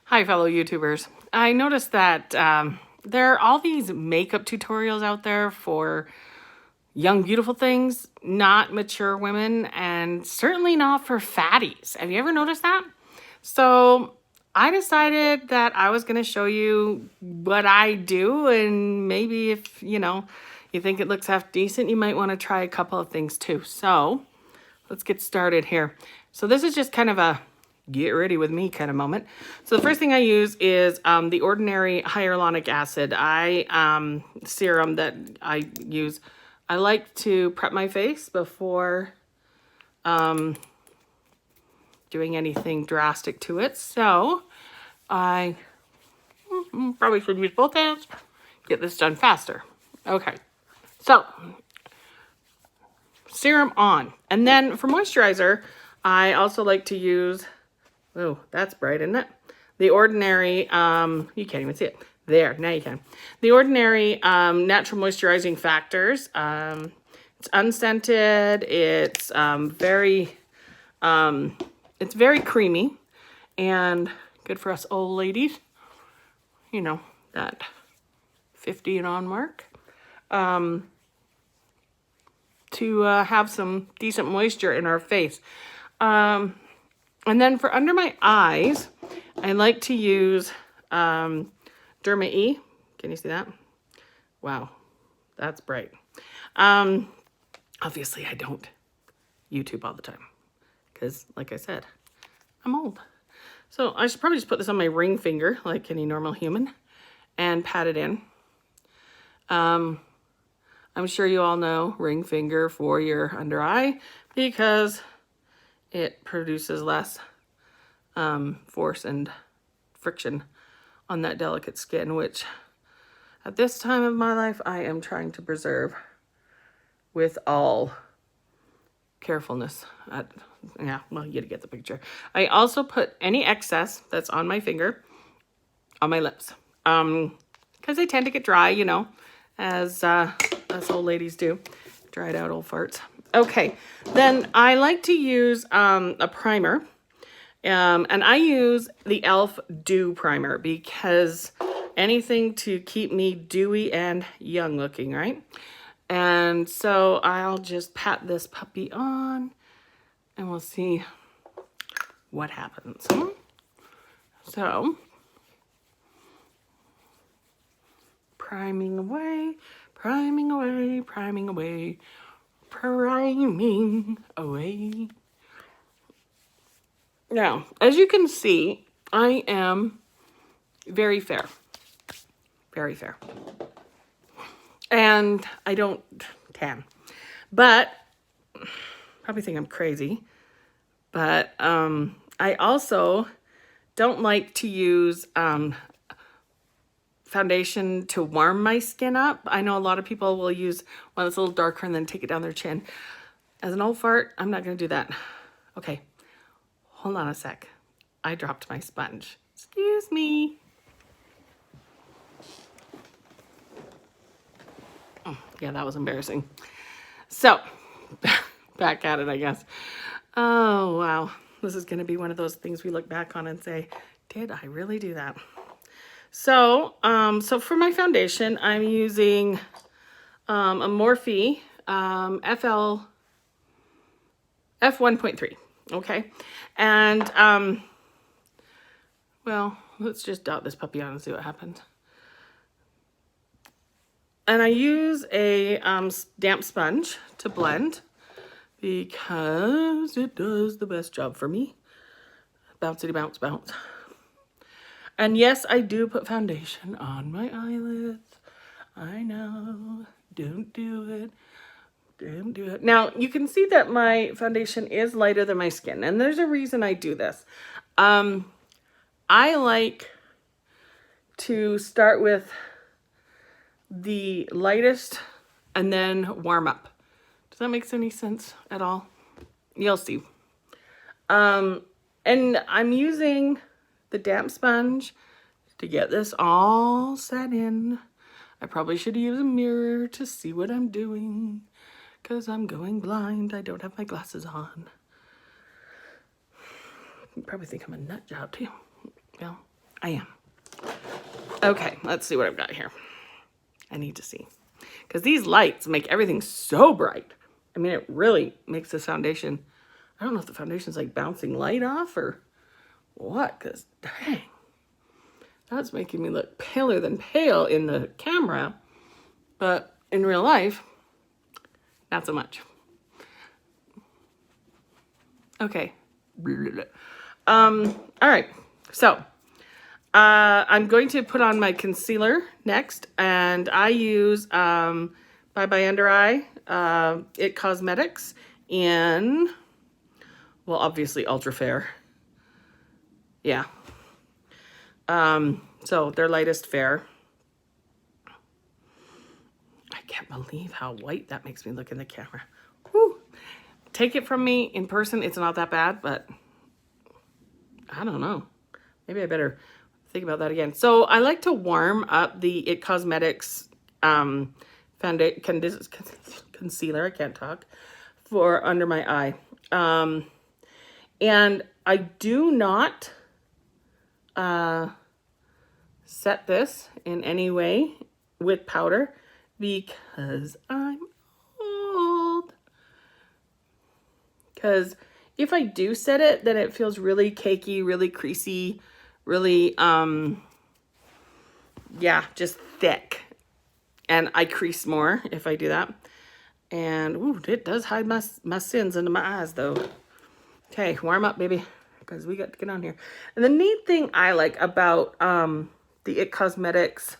Hi, fellow YouTubers. I noticed that there are all these makeup tutorials out there for young, beautiful things, not mature women, and certainly not for fatties. Have you ever noticed that? So I decided that I was going to show you what I do, and maybe if, you think it looks half decent, you might want to try a couple of things too. So let's get started here. So this is just kind of a get ready with me kind of moment. So the first thing I use is the ordinary hyaluronic acid serum that I use. I like to prep my face before doing anything drastic to it. So I probably should use both hands, get this done faster. Okay, so serum on. And then for moisturizer, I also like to use, oh, that's bright, isn't it? The Ordinary, you can't even see it. There, now you can. The Ordinary Natural Moisturizing Factors. It's unscented. It's very creamy and good for us old ladies. You know, that 50 and on mark. To have some decent moisture in our face. And then for under my eyes, I like to use Derma E. Can you see that? Wow, that's bright. Obviously, I don't YouTube all the time because, like I said, I'm old. So I should probably just put this on my ring finger like any normal human and pat it in. I'm sure you all know ring finger for your under eye because it produces less force and friction on that delicate skin, which at this time of my life, I am trying to preserve with all carefulness. Yeah, well, you get the picture. I also put any excess that's on my finger on my lips because they tend to get dry, as old ladies do. Dried out old farts. Okay, then I like to use a primer. And I use the e.l.f. Dew Primer because anything to keep me dewy and young looking, right? And so I'll just pat this puppy on and we'll see what happens. So, priming away, priming away, priming away, priming away. Now, as you can see, I am very fair. Very fair. And I don't tan. But, probably think I'm crazy. But I also don't like to use foundation to warm my skin up. I know a lot of people will use one that's a little darker and then take it down their chin. As an old fart, I'm not going to do that. Okay. Hold on a sec. I dropped my sponge. Excuse me. Oh, yeah, that was embarrassing. So, back at it, I guess. Oh, wow. This is going to be one of those things we look back on and say, did I really do that? So, for my foundation, I'm using a Morphe F1.3. Okay, and well, let's just dot this puppy on and see what happens. And I use a damp sponge to blend because it does the best job for me. Bouncity bounce bounce. And yes, I do put foundation on my eyelids. I know, don't do it. Don't do it. Now, you can see that my foundation is lighter than my skin, and there's a reason I do this. I like to start with the lightest and then warm up. Does that make any sense at all? You'll see. And I'm using the damp sponge to get this all set in. I probably should use a mirror to see what I'm doing because I'm going blind. I don't have my glasses on. You probably think I'm a nut job too. Well, I am. Okay, let's see what I've got here. I need to see. Because these lights make everything so bright. I mean, it really makes this foundation, I don't know if the foundation's like bouncing light off or what, because dang, that's making me look paler than pale in the camera, but in real life, not so much. Okay. All right, so I'm going to put on my concealer next, and I use Bye Bye Under Eye, It Cosmetics in, well, obviously Ultra Fair. Yeah. So their lightest fair. I can't believe how white that makes me look in the camera. Whew. Take it from me, in person, it's not that bad, but I don't know. Maybe I better think about that again. So I like to warm up the It Cosmetics concealer, I can't talk, for under my eye. And I do not set this in any way with powder because I'm old. Because if I do set it, then it feels really cakey, really creasy, really, yeah, just thick. And I crease more if I do that. And, ooh, it does hide my sins under my eyes, though. Okay, warm up, baby, because we got to get on here. And the neat thing I like about the It Cosmetics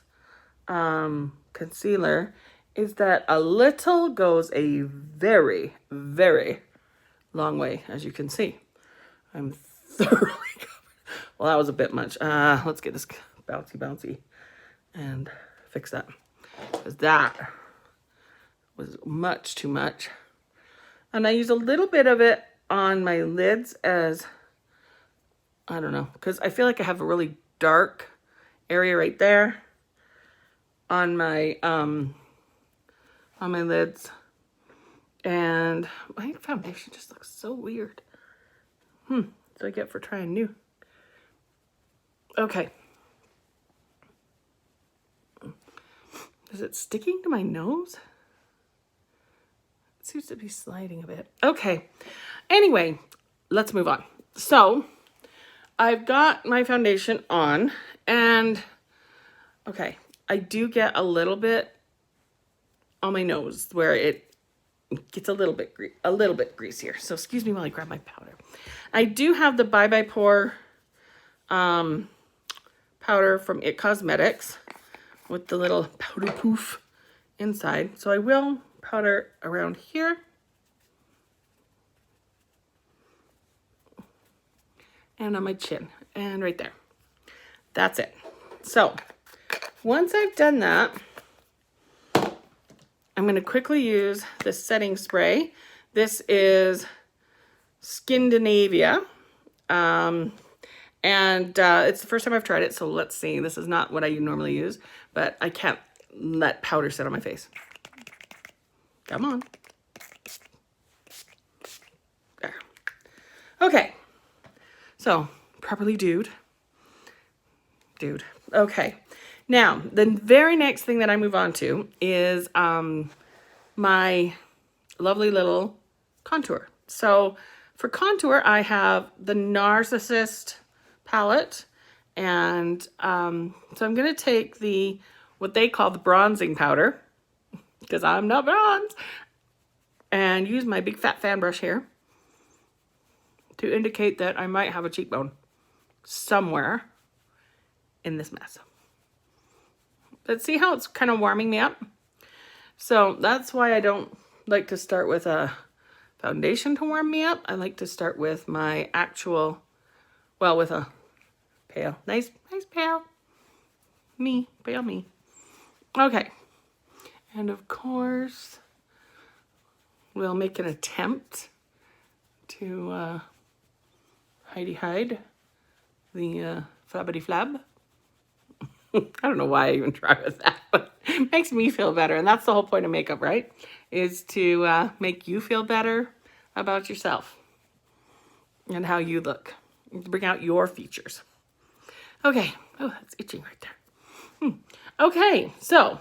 concealer is that a little goes a very, very long way, as you can see. I'm thoroughly covered. Well, that was a bit much. Let's get this bouncy and fix that, because that was much too much. And I use a little bit of it on my lids as, I don't know, because I feel like I have a really dark area right there on my lids. And my foundation just looks so weird. That's what I get for trying new. Okay. Is it sticking to my nose? It seems to be sliding a bit. Okay. Anyway, let's move on. So, I've got my foundation on, and okay, I do get a little bit on my nose where it gets a little bit greasier. So excuse me while I grab my powder. I do have the Bye Bye Pore powder from It Cosmetics with the little powder poof inside. So I will powder around here. And on my chin and right there. That's it. So once I've done that, I'm going to quickly use this setting spray. This is Skindinavia. And it's the first time I've tried it, so let's see. This is not what I normally use, but I can't let powder sit on my face. Come on. There. Okay. So, properly dude. Okay. Now, the very next thing that I move on to is my lovely little contour. So, for contour, I have the Narcissist palette. And so I'm going to take what they call the bronzing powder, because I'm not bronze, and use my big fat fan brush here to indicate that I might have a cheekbone somewhere in this mess. But see how it's kind of warming me up? So that's why I don't like to start with a foundation to warm me up. I like to start with my actual, well, with a pale, nice pale me. Okay. And of course, we'll make an attempt to hide the flabbity flab. I don't know why I even try with that, but it makes me feel better. And that's the whole point of makeup, right? Is to make you feel better about yourself and how you look. Bring out your features. Okay, Oh, that's itching right there. Okay, so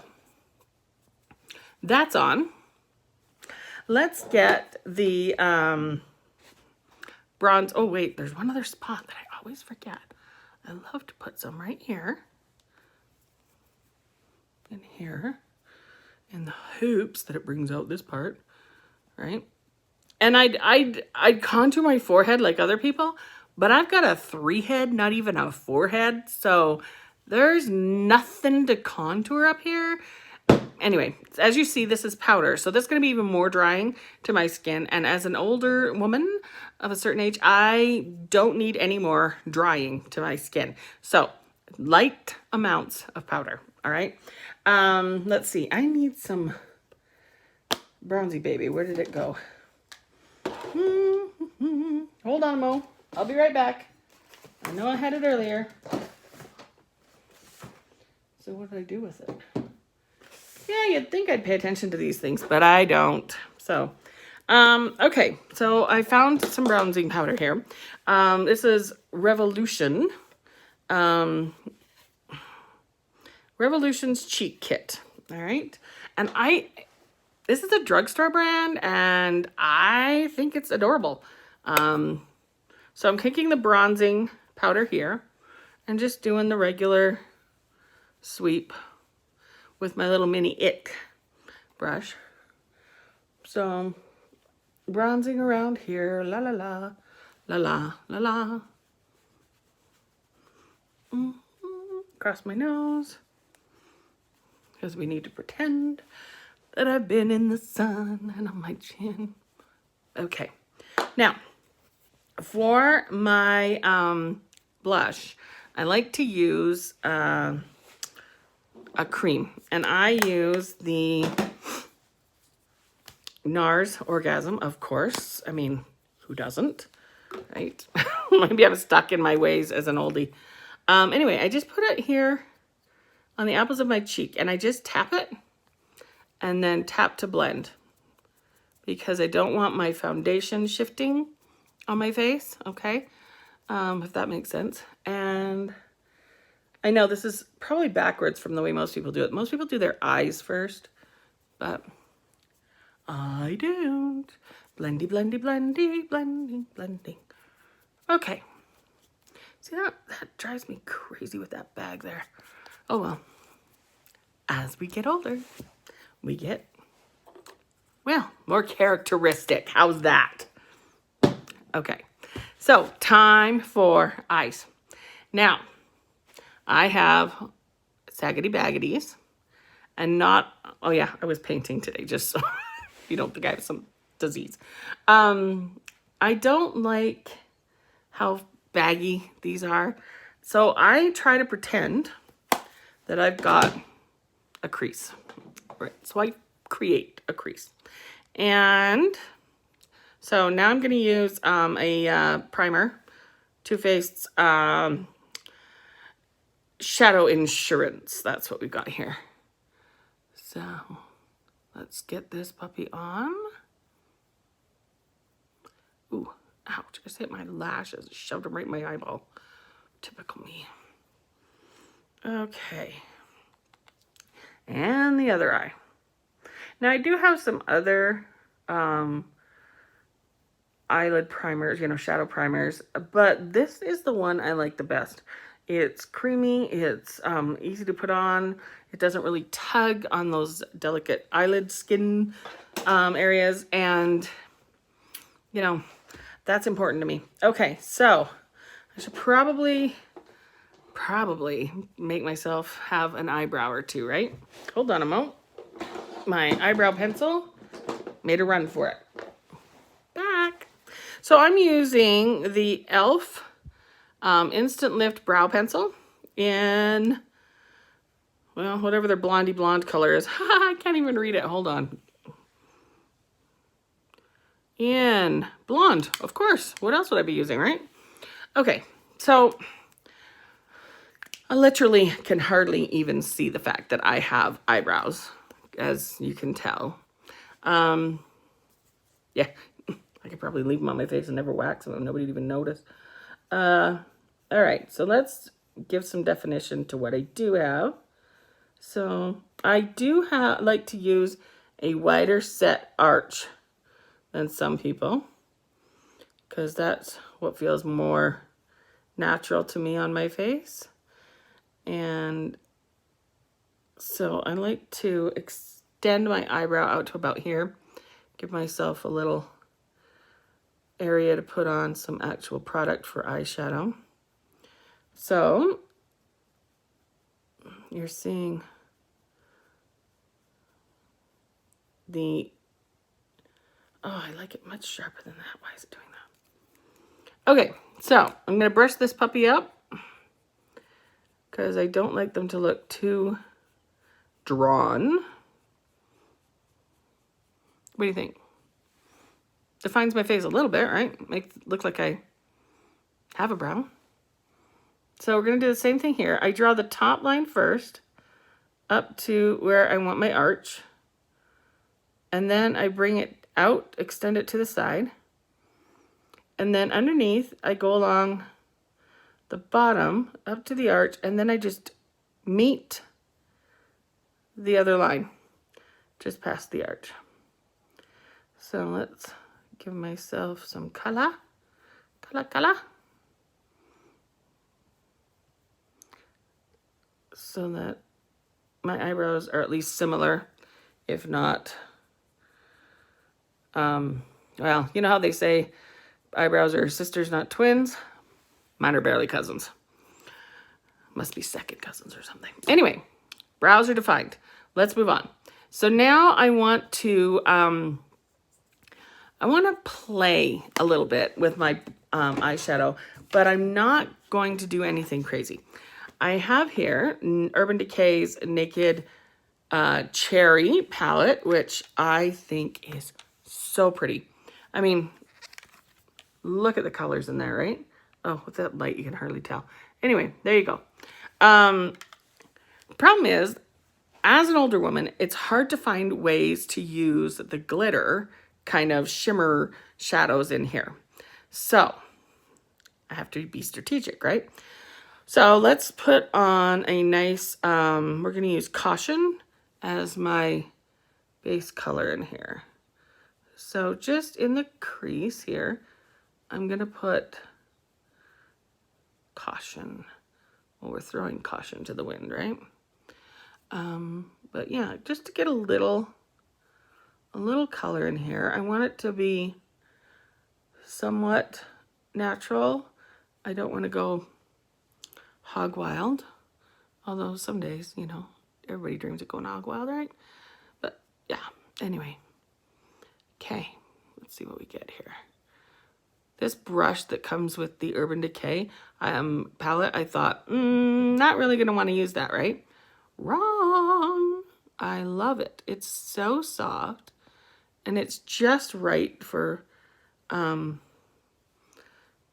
that's on. Let's get the bronze. Oh, wait, there's one other spot that I always forget. I love to put some right here. In here. In the hoops that it brings out this part. Right? And I'd contour my forehead like other people, but I've got a 3 head, not even a 4 head. So there's nothing to contour up here. Anyway, as you see, this is powder. So this is going to be even more drying to my skin. And as an older woman of a certain age, I don't need any more drying to my skin. So light amounts of powder. All right. Let's see. I need some bronzy baby. Where did it go? Hold on, Mo. I'll be right back. I know I had it earlier. So what did I do with it? Yeah, you'd think I'd pay attention to these things, but I don't. So, okay. So I found some bronzing powder here. This is Revolution. Revolution's Cheek Kit. All right. And this is a drugstore brand, and I think it's adorable. So I'm taking the bronzing powder here and just doing the regular sweep with my little mini ick brush. So bronzing around here, la la la, la la la la. Across my nose, because we need to pretend that I've been in the sun, and on my chin. Okay, now for my blush, I like to use a cream, and I use the NARS Orgasm, of course. I mean, who doesn't, right? Maybe I'm stuck in my ways as an oldie. Anyway, I just put it here on the apples of my cheek, and I just tap it and then tap to blend, because I don't want my foundation shifting on my face, okay? If that makes sense. And I know this is probably backwards from the way most people do it. Most people do their eyes first, but I don't. Blendy, blendy, blendy, blending, blending. Okay. See, that drives me crazy with that bag there. Oh, well. As we get older, we get, well, more characteristic. How's that? Okay. So, time for eyes. Now, I have Saggity Baggities, and not, oh yeah, I was painting today, just so you don't think I have some disease. I don't like how baggy these are, so I try to pretend that I've got a crease, right? So I create a crease. And so now I'm going to use a primer, Too Faced's Shadow Insurance. That's what we've got here. So let's get this puppy on. Ooh, ouch. I just hit my lashes. Shoved them right in my eyeball. Typical me. Okay. And the other eye. Now I do have some other eyelid primers, you know, shadow primers, but this is the one I like the best. It's creamy, it's easy to put on, it doesn't really tug on those delicate eyelid skin areas, and, you know, that's important to me. Okay, so I should probably make myself have an eyebrow or two, right? Hold on a moment. My eyebrow pencil made a run for it. Back. So I'm using the e.l.f. Instant Lift Brow Pencil in, well, whatever their blondie blonde color is. I can't even read it. Hold on. In blonde, of course. What else would I be using, right? Okay, so I literally can hardly even see the fact that I have eyebrows, as you can tell. Yeah, I could probably leave them on my face and never wax them. Nobody'd even notice. All right, so let's give some definition to what I do have. So I do like to use a wider set arch than some people, because that's what feels more natural to me on my face. And so I like to extend my eyebrow out to about here, give myself a little area to put on some actual product for eyeshadow. So you're seeing the, oh, I like it much sharper than that. Why is it doing that? Okay, so I'm going to brush this puppy up because I don't like them to look too drawn. What do you think? Defines my face a little bit, right? Makes it look like I have a brow. So we're going to do the same thing here. I draw the top line first up to where I want my arch. And then I bring it out, extend it to the side. And then underneath, I go along the bottom up to the arch, and then I just meet the other line just past the arch. So let's give myself some color. So that my eyebrows are at least similar, if not, well, you know how they say eyebrows are sisters, not twins? Mine are barely cousins. Must be second cousins or something. Anyway, brows are defined. Let's move on. So now I want to play a little bit with my eyeshadow, but I'm not going to do anything crazy. I have here Urban Decay's Naked Cherry palette, which I think is so pretty. I mean, look at the colors in there, right? Oh, with that light, you can hardly tell. Anyway, there you go. Problem is, as an older woman, it's hard to find ways to use the glitter kind of shimmer shadows in here. So I have to be strategic, right? So let's put on a nice, we're going to use Caution as my base color in here. So just in the crease here, I'm going to put Caution. Well, we're throwing caution to the wind, right? But yeah, just to get a little color in here. I want it to be somewhat natural. I don't want to go hog wild, although some days, you know, everybody dreams of going hog wild, right? But yeah, anyway. Okay, let's see what we get here. This brush that comes with the Urban Decay palette, I thought, not really going to want to use that, right? Wrong. I love it. It's so soft, and it's just right for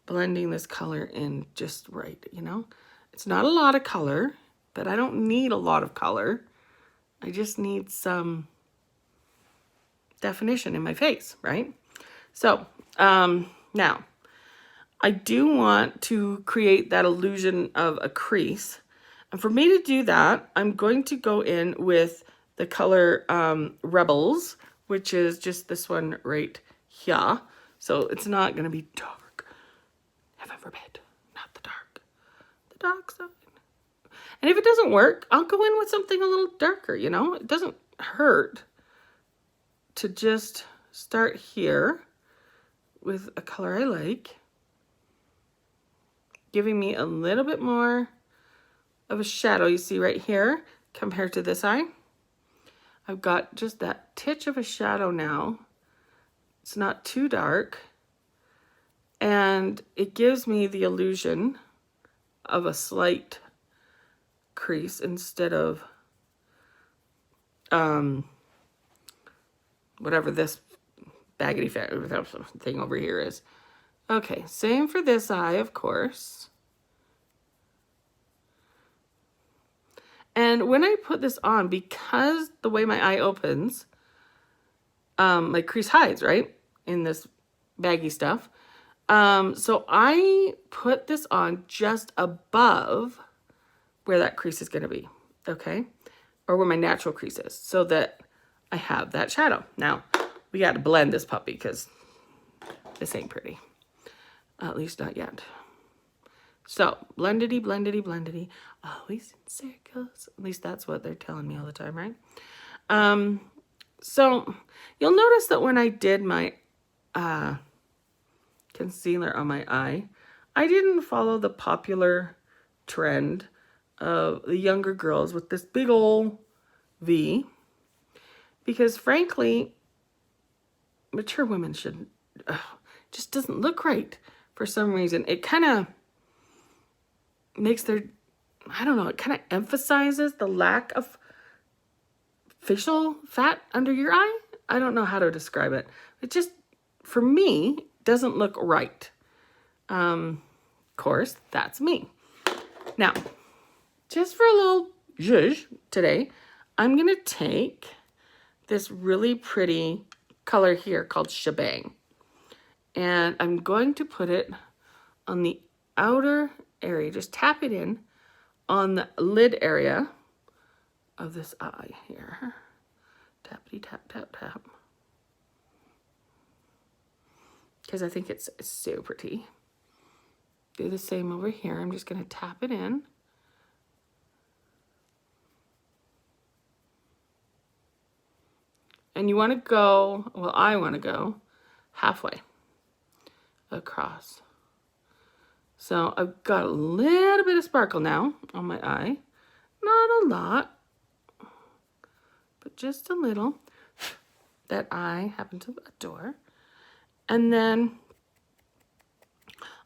blending this color in just right, you know? It's not a lot of color, but I don't need a lot of color. I just need some definition in my face, right? So, now, I do want to create that illusion of a crease. And for me to do that, I'm going to go in with the color Rebels, which is just this one right here. So it's not going to be dark. Heaven forbid, not the dark. The dark side. And if it doesn't work, I'll go in with something a little darker, you know? It doesn't hurt to just start here with a color I like, giving me a little bit more of a shadow. You see right here compared to this eye, I've got just that titch of a shadow now. It's not too dark, and it gives me the illusion of a slight crease instead of whatever this baggedy thing over here is. Okay, same for this eye, of course. And when I put this on, because the way my eye opens, my crease hides, right? In this baggy stuff. So I put this on just above where that crease is going to be, okay? Or where my natural crease is, so that I have that shadow. Now, we got to blend this puppy because this ain't pretty. At least not yet. So, blendedy, blendedy, blendedy. Always in circles. At least that's what they're telling me all the time, right? So, you'll notice that when I did my concealer on my eye, I didn't follow the popular trend of the younger girls with this big old V, because frankly, mature women shouldn't, just doesn't look right for some reason. It kind of makes their, I don't know, it kind of emphasizes the lack of facial fat under your eye. I don't know how to describe it. It just, for me, doesn't look right. Of course, that's me. Now, just for a little zhuzh today, I'm going to take this really pretty color here called Shebang. And I'm going to put it on the outer area. Just tap it in on the lid area of this eye here. Tappity tap, tap, tap. Because I think it's so pretty. Do the same over here. I'm just going to tap it in. And you want to go, well, I want to go halfway across. So I've got a little bit of sparkle now on my eye. Not a lot, but just a little that I happen to adore. And then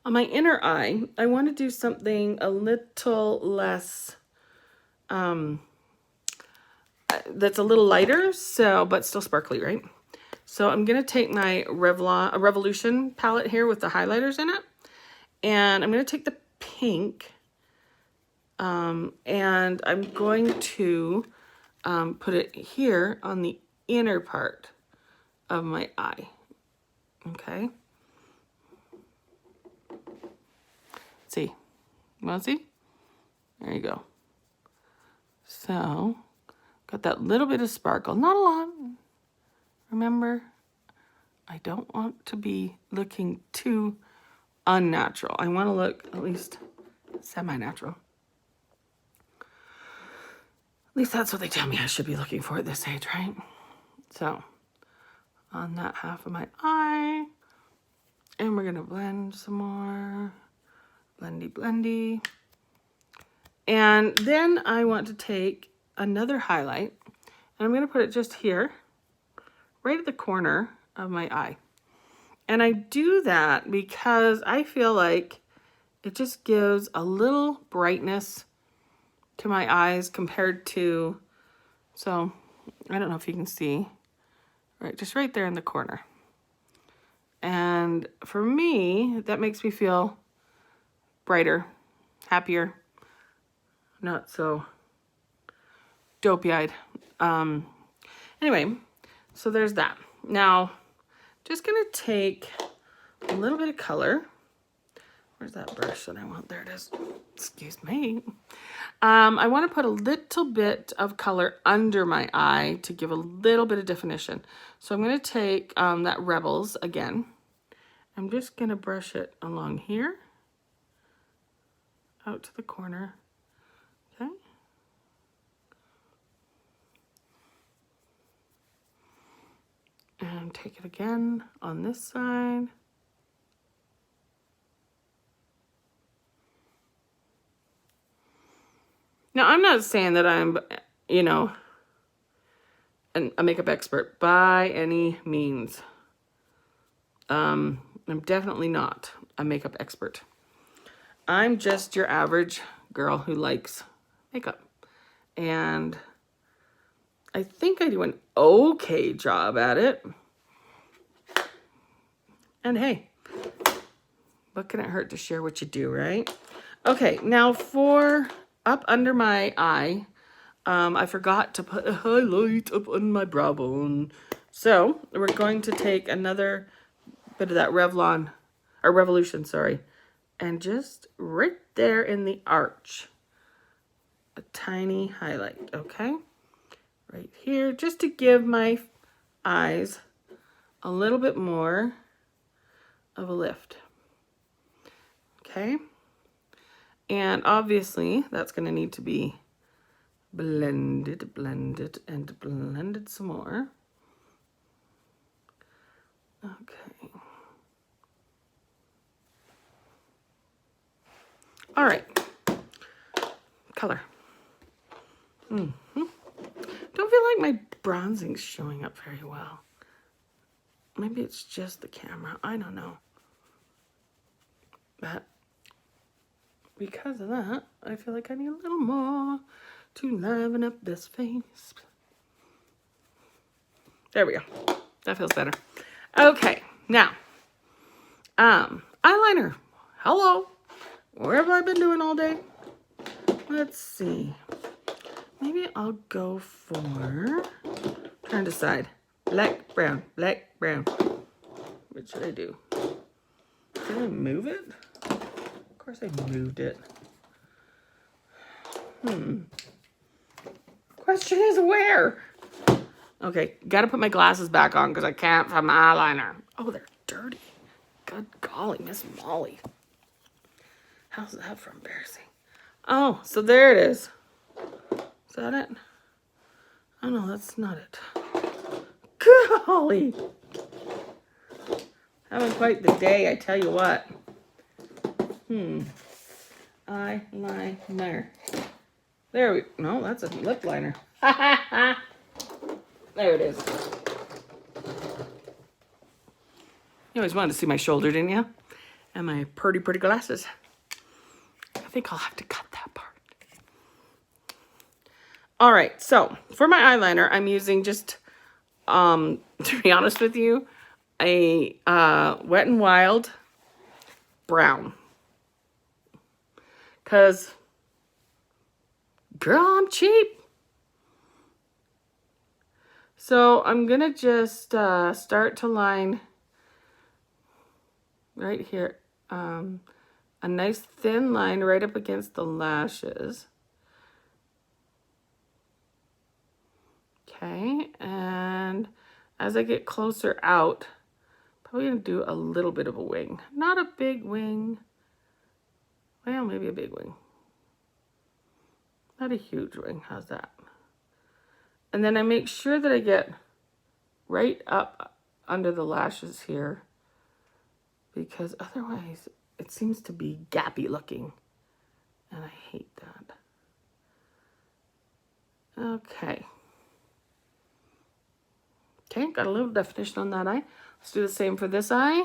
on my inner eye, I want to do something a little less, that's a little lighter, so, but still sparkly, right? So I'm going to take my Revolution palette here with the highlighters in it. And I'm going to take the pink, and I'm going to put it here on the inner part of my eye. Okay. See, you want to see? There you go. So, got that little bit of sparkle, not a lot. Remember, I don't want to be looking too unnatural. I want to look at least semi-natural. At least that's what they tell me I should be looking for at this age, right? So, on that half of my eye, and we're going to blend some more. Blendy, blendy. And then I want to take another highlight, and I'm going to put it just here, right at the corner of my eye. And I do that because I feel like it just gives a little brightness to my eyes compared to, so I don't know if you can see, right, just right there in the corner. And for me, that makes me feel brighter, happier, not so dopey-eyed. Anyway, so there's that. Now, just gonna take a little bit of color. Where's that brush that I want? There it is. Excuse me. I want to put a little bit of color under my eye to give a little bit of definition. So I'm going to take that Rebels again. I'm just going to brush it along here, out to the corner. Okay. And take it again on this side. Now, I'm not saying that I'm, you know, a makeup expert by any means. I'm definitely not a makeup expert. I'm just your average girl who likes makeup. And I think I do an okay job at it. And hey, what can it hurt to share what you do, right? Okay, now for up under my eye, I forgot to put a highlight up on my brow bone. So we're going to take another bit of that Revolution, sorry, and just right there in the arch a tiny highlight, okay? Right here, just to give my eyes a little bit more of a lift, okay? And obviously, that's going to need to be blended, blended, and blended some more. Okay. All right. Color. Don't feel like my bronzing's showing up very well. Maybe it's just the camera. I don't know. But because of that, I feel like I need a little more to liven up this face. There we go. That feels better. Okay, now, eyeliner. Hello. Where have I been doing all day? Let's see. Maybe I'll go for, trying to decide. Black, brown, black, brown. What should I do? Did I move it? Of course I moved it. Question is where? Okay, gotta put my glasses back on because I can't find my eyeliner. Oh, they're dirty. Good golly, Miss Molly. How's that for embarrassing? Oh, so there it is. Is that it? Oh no, that's not it. Golly. Having quite the day, I tell you what. Eyeliner. There we, no, that's a lip liner. There it is. You always wanted to see my shoulder, didn't you? And my pretty, pretty glasses. I think I'll have to cut that part. All right, so for my eyeliner, I'm using just, to be honest with you, a Wet n Wild brown. Because, girl, I'm cheap. So I'm going to just start to line right here. A nice thin line right up against the lashes. Okay, and as I get closer out, probably going to do a little bit of a wing. Not a big wing. Well, maybe a big wing. Not a huge wing. How's that? And then I make sure that I get right up under the lashes here, because otherwise it seems to be gappy looking, and I hate that. Okay. Okay, got a little definition on that eye. Let's do the same for this eye.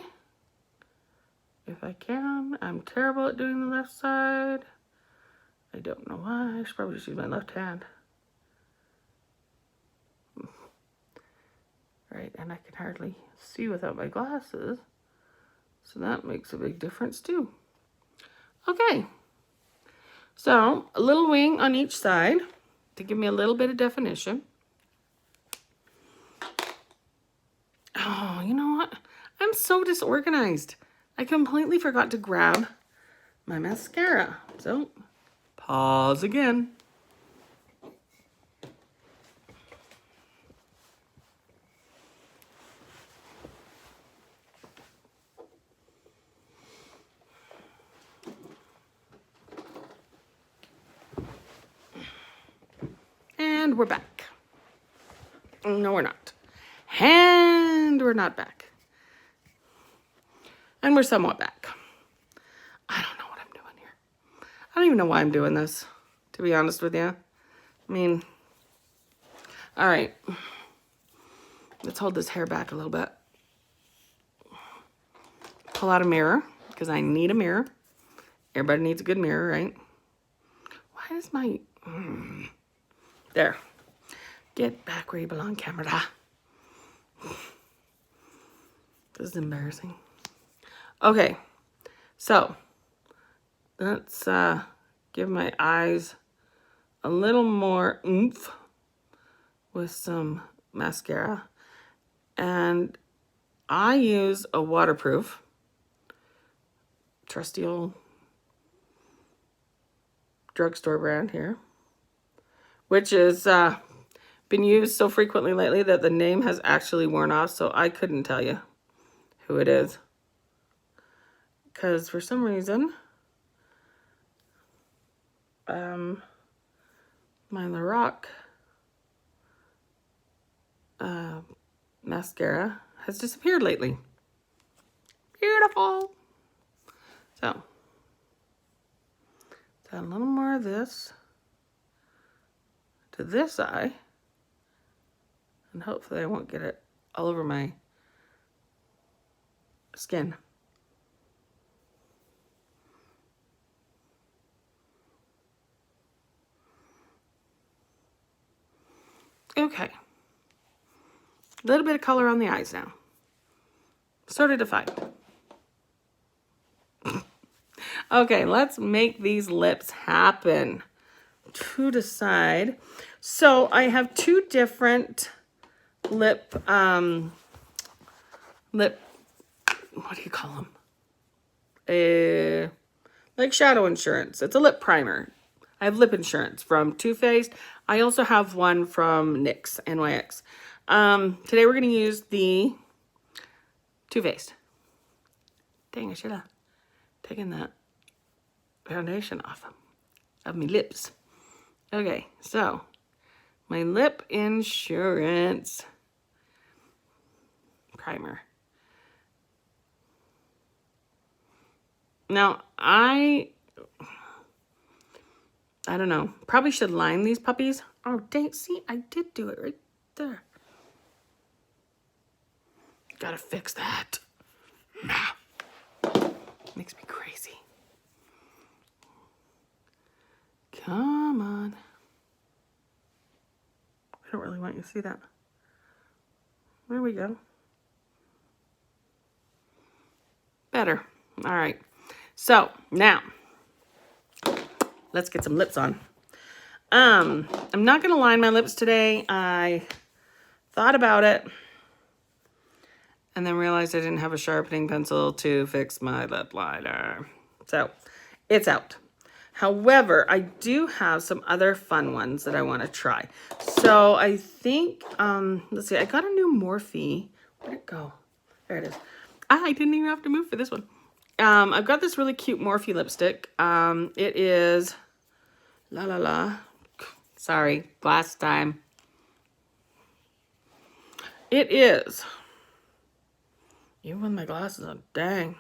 If I can. I'm terrible at doing the left side. I don't know why. I should probably just use my left hand. Right, and I can hardly see without my glasses. So that makes a big difference too. Okay. So, a little wing on each side to give me a little bit of definition. Oh, you know what? I'm so disorganized. I completely forgot to grab my mascara. So, pause again. And we're back. No, we're not. And we're not back. And we're somewhat back. I don't know what I'm doing here. I don't even know why I'm doing this, to be honest with you. I mean, all right. Let's hold this hair back a little bit. Pull out a mirror, because I need a mirror. Everybody needs a good mirror, right? Why does my... There. Get back where you belong, camera. This is embarrassing. Okay. So, let's give my eyes a little more oomph with some mascara. And I use a waterproof, trusty old drugstore brand here. which is been used so frequently lately that the name has actually worn off, so I couldn't tell you who it is. Because for some reason, my Lorac mascara has disappeared lately. Beautiful. So, add a little more of this to this eye. And hopefully I won't get it all over my skin. Okay. A little bit of color on the eyes now. Sort of defined. Okay, let's make these lips happen. To decide. So I have two different lip, what do you call them? Like Shadow Insurance. It's a lip primer. I have Lip Insurance from Too Faced. I also have one from NYX, NYX. Today we're going to use the Too Faced. Dang, I should have taken that foundation off of my lips. Okay, so my Lip Insurance primer. Now, I don't know. Probably should line these puppies. Oh, dang. See, I did do it right there. Gotta fix that. Makes me crazy. Come on. I don't really want you to see that. There we go. Better. All right. So now let's get some lips on. I'm not going to line my lips today. I thought about it and then realized I didn't have a sharpening pencil to fix my lip liner. So it's out. However, I do have some other fun ones that I want to try. So I think, let's see, I got a new Morphe. Where'd it go? There it is. I didn't even have to move for this one. I've got this really cute Morphe lipstick. It is, sorry, glass time. It is, even with my glasses on, dang,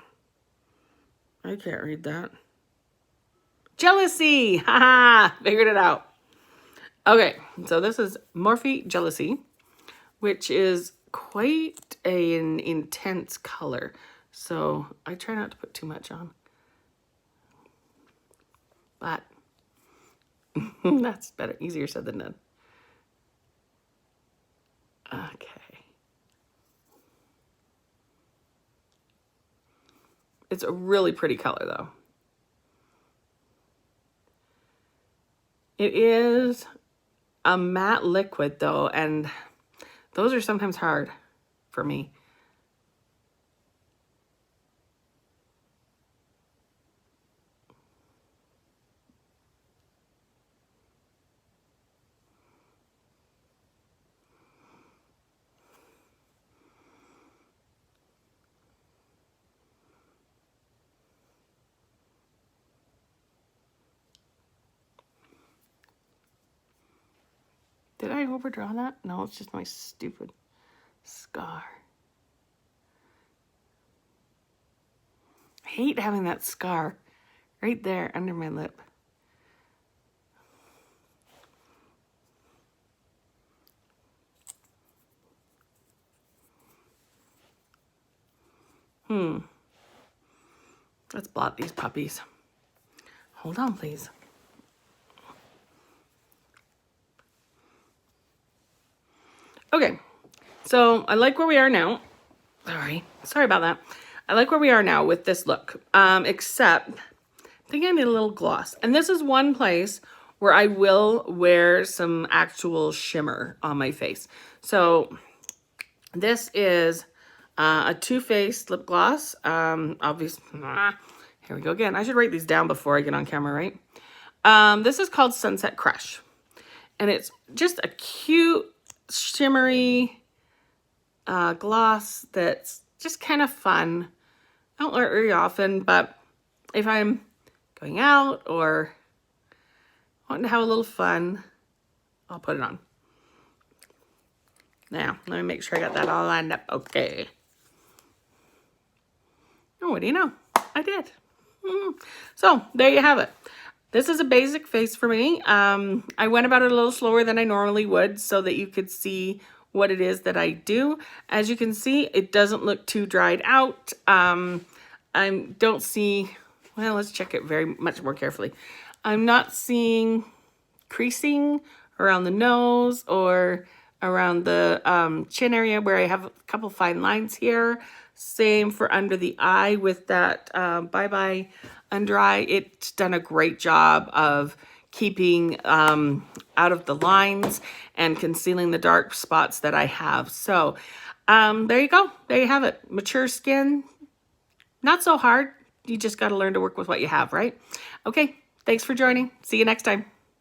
I can't read that. Jealousy, haha, figured it out. Okay, so this is Morphe Jealousy, which is quite an intense color. So I try not to put too much on. But that's better, easier said than done. Okay. It's a really pretty color though. It is a matte liquid though, and those are sometimes hard for me. Did I overdraw that? No, it's just my stupid scar. I hate having that scar right there under my lip. Let's blot these puppies. Hold on, please. Okay, so I like where we are now. Sorry about that. I like where we are now with this look, except I think I need a little gloss. And this is one place where I will wear some actual shimmer on my face. So this is a Too Faced lip gloss. Obviously, here we go again. I should write these down before I get on camera, right? This is called Sunset Crush. And it's just a cute, shimmery gloss that's just kind of fun. I don't wear it very often, but if I'm going out or wanting to have a little fun, I'll put it on. Now, let me make sure I got that all lined up. Okay. Oh, what do you know? I did. So, there you have it. This is a basic face for me. I went about it a little slower than I normally would so that you could see what it is that I do. As you can see, it doesn't look too dried out. I don't see, well, let's check it very much more carefully. I'm not seeing creasing around the nose or around the chin area where I have a couple fine lines here. Same for under the eye with that Bye Bye Under Eye. It's done a great job of keeping out of the lines and concealing the dark spots that I have. So there you go. There you have it. Mature skin, not so hard. You just got to learn to work with what you have, right? Okay, thanks for joining. See you next time.